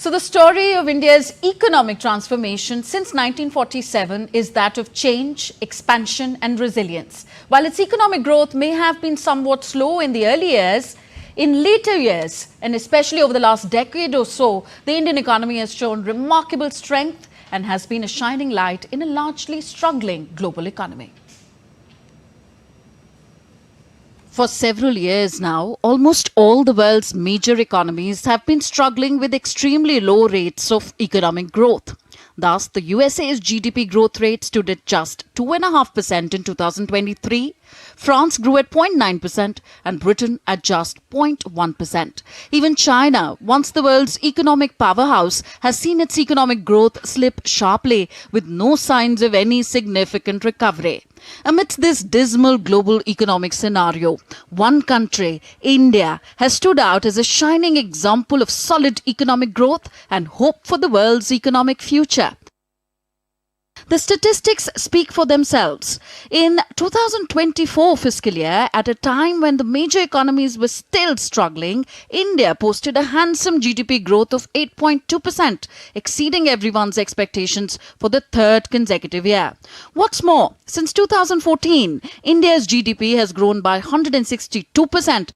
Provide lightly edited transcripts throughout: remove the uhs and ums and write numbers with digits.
So the story of India's economic transformation since 1947 is that of change, expansion and resilience. While its economic growth may have been somewhat slow in the early years, in later years, and especially over the last decade or so, the Indian economy has shown remarkable strength and has been a shining light in a largely struggling global economy. For several years now, almost all the world's major economies have been struggling with extremely low rates of economic growth. Thus, the USA's GDP growth rate stood at just 2.5% in 2023, France grew at 0.9% and Britain at just 0.1%. Even China, once the world's economic powerhouse, has seen its economic growth slip sharply with no signs of any significant recovery. Amidst this dismal global economic scenario, one country, India, has stood out as a shining example of solid economic growth and hope for the world's economic future. The statistics speak for themselves. In 2024 fiscal year, at a time when the major economies were still struggling, India posted a handsome GDP growth of 8.2%, exceeding everyone's expectations for the third consecutive year. What's more, since 2014, India's GDP has grown by 162%.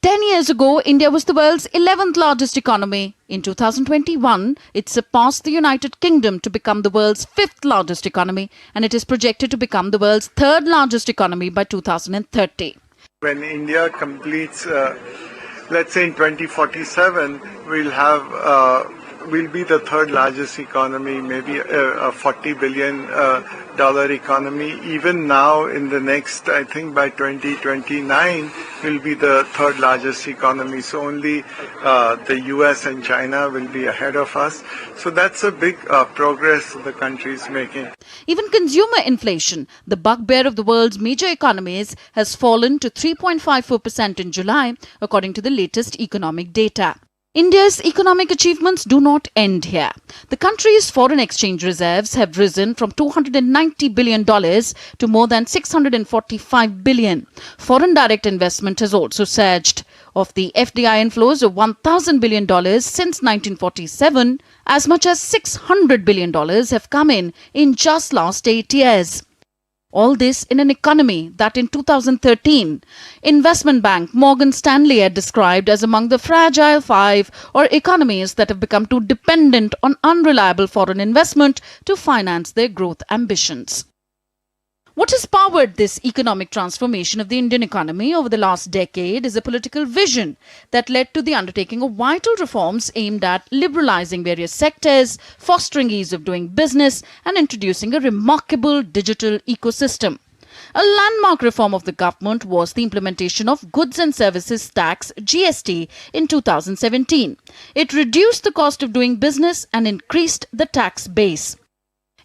10 years ago, India was the world's 11th largest economy. In 2021, it surpassed the United Kingdom to become the world's 5th largest economy, and it is projected to become the world's 3rd largest economy by 2030. When India completes, let's say in 2047, we'll be the 3rd largest economy, maybe a $40 billion economy. Even now, in the next, I think by 2029, will be the 3rd largest economy. So only the US and China will be ahead of us. So that's a big progress the country is making. Even consumer inflation, the bugbear of the world's major economies, has fallen to 3.54% in July, according to the latest economic data. India's economic achievements do not end here. The country's foreign exchange reserves have risen from $290 billion to more than $645 billion. Foreign direct investment has also surged. Of the FDI inflows of $1,000 billion since 1947, as much as $600 billion have come in just last 8 years. All this in an economy that in 2013, investment bank Morgan Stanley had described as among the fragile 5 or economies that have become too dependent on unreliable foreign investment to finance their growth ambitions. What has powered this economic transformation of the Indian economy over the last decade is a political vision that led to the undertaking of vital reforms aimed at liberalizing various sectors, fostering ease of doing business, and introducing a remarkable digital ecosystem. A landmark reform of the government was the implementation of Goods and Services Tax (GST) in 2017. It reduced the cost of doing business and increased the tax base.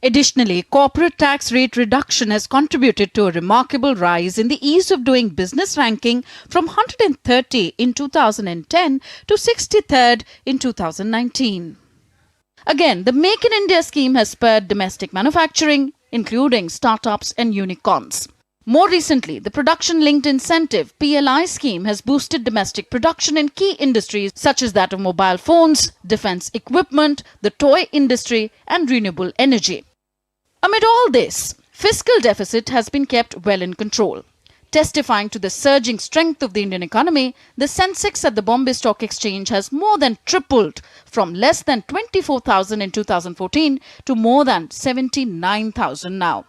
Additionally, corporate tax rate reduction has contributed to a remarkable rise in the ease of doing business ranking from 130 in 2010 to 63rd in 2019. Again, the Make in India scheme has spurred domestic manufacturing, including startups and unicorns. More recently, the Production-Linked Incentive (PLI) scheme has boosted domestic production in key industries such as that of mobile phones, defense equipment, the toy industry, and renewable energy. Amid all this, fiscal deficit has been kept well in control. Testifying to the surging strength of the Indian economy, the Sensex at the Bombay Stock Exchange has more than tripled from less than 24,000 in 2014 to more than 79,000 now.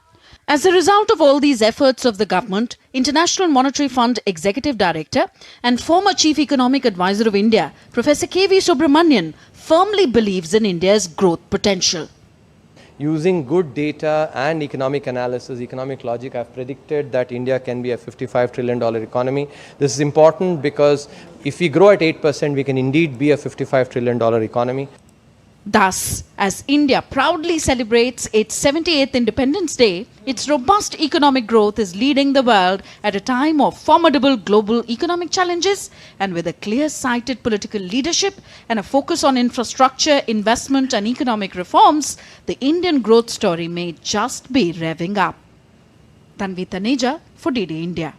As a result of all these efforts of the government, International Monetary Fund Executive Director and former Chief Economic Advisor of India, Professor K.V. Subramanian, firmly believes in India's growth potential. Using good data and economic analysis, economic logic, I've predicted that India can be a $55 trillion economy. This is important because if we grow at 8%, we can indeed be a $55 trillion economy. Thus, as India proudly celebrates its 78th Independence Day, its robust economic growth is leading the world at a time of formidable global economic challenges, and with a clear-sighted political leadership and a focus on infrastructure, investment and economic reforms, the Indian growth story may just be revving up. Tanvi Taneja for DDI India.